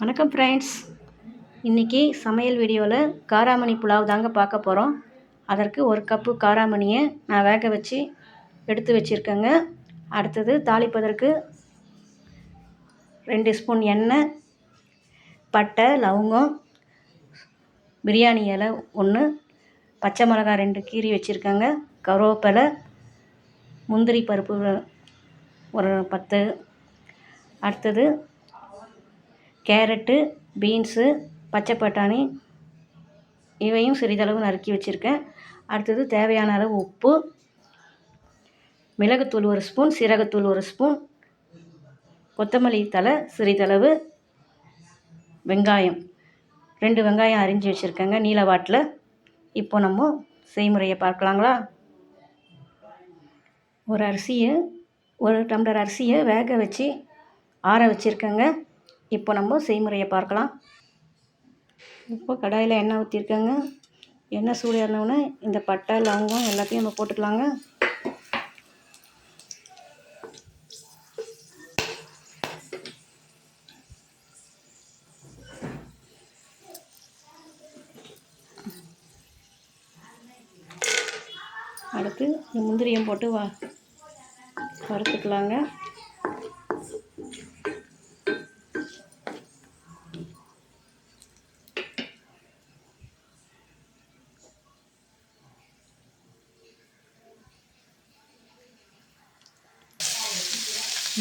வணக்கம் ஃப்ரெண்ட்ஸ். இன்றைக்கி சமையல் வீடியோவில் காராமணி புலாவ் தாங்க பார்க்க போகிறோம். அதற்கு ஒரு கப்பு காராமணியை நான் வேக வச்சு எடுத்து வச்சுருக்கேங்க. அடுத்தது தாளிப்பதற்கு 2 ஸ்பூன் எண்ணெய், பட்டை, லவங்கம், பிரியாணி இலை 1, பச்சை மிளகாய் 2 கீறி வச்சுருக்கேங்க, கருவேப்பிலை, முந்திரி பருப்பு ஒரு 10, அடுத்தது கேரட்டு, பீன்ஸு, பச்சை பட்டாணி இவையும் சிறிதளவு நறுக்கி வச்சுருக்கேன். அடுத்தது தேவையான அளவு உப்பு, மிளகுத்தூள் 1 ஸ்பூன், சீரகத்தூள் 1 ஸ்பூன், கொத்தமல்லி தழை சிறிதளவு, வெங்காயம் 2 வெங்காயம் அரிஞ்சு வச்சுருக்கேங்க நீல வாட்டில். இப்போ நம்ம செய்முறையை பார்க்கலாங்களா? ஒரு டம்ளர் அரிசியை வேக வச்சு ஆற வச்சுருக்கேங்க. இப்போ நம்ம செய்முறையை பார்க்கலாம். இப்போ கடாயில் எண்ணெய் ஊற்றிருக்கேங்க. எண்ணெய் சூடு ஏறினோடனே இந்த பட்டை, லவங்கம் எல்லாத்தையும் நம்ம போட்டுக்கலாங்க. அடுத்து இந்த முந்திரியும் போட்டு வறுத்துக்கலாங்க.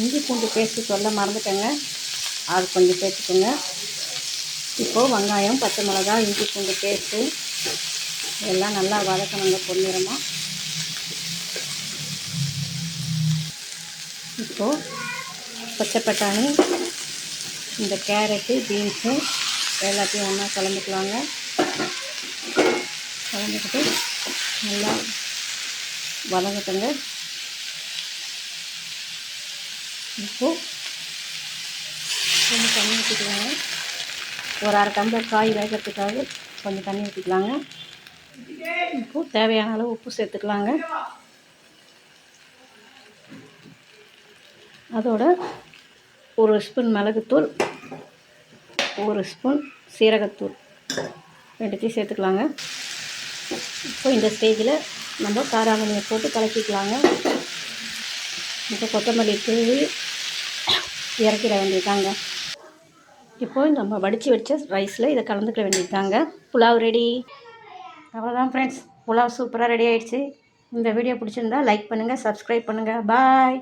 இஞ்சி பூண்டு பேஸ்ட்டு சொல்ல மறந்துட்டேங்க, அது கொஞ்சம் சேர்த்துக்கோங்க. இப்போது வெங்காயம், பச்சை மிளகாய், இஞ்சி பூண்டு பேஸ்ட்டு எல்லாம் நல்லா வதக்கணுங்க பொன்னிறமாக. இப்போது பச்சை பட்டாணி, இந்த கேரட்டு, பீன்ஸு எல்லாத்தையும் ஒன்றா கலந்துக்கலாங்க. கலந்துக்கிட்டு நல்லா வதங்கட்டுங்க. இப்போது கொஞ்சம் தண்ணி ஊற்றிக்கலாங்க. ஒரு அரை டம்ளர் காய் வேகிறதுக்காக கொஞ்சம் தண்ணி ஊற்றிக்கலாங்க. இப்போது தேவையான அளவு உப்பு சேர்த்துக்கலாங்க. அதோட 1 ஸ்பூன் மிளகுத்தூள், 1 ஸ்பூன் சீரகத்தூள் 2த்தையும் சேர்த்துக்கலாங்க. இப்போ இந்த ஸ்டேஜில் நம்ம காராமணியை போட்டு கலக்கிக்கலாங்க. இப்போ கொத்தமல்லி தூவி இறக்கிட வேண்டியதாங்க. இப்போது நம்ம வடித்து வச்ச ரைஸில் இதை கலந்துக்க வேண்டியதாங்க. புலாவ் ரெடி. அவ்வளோதான் ஃப்ரெண்ட்ஸ், புலாவ் சூப்பராக ரெடி ஆகிடுச்சு. இந்த வீடியோ பிடிச்சிருந்தா லைக் பண்ணுங்கள், சப்ஸ்கிரைப் பண்ணுங்கள். பாய்.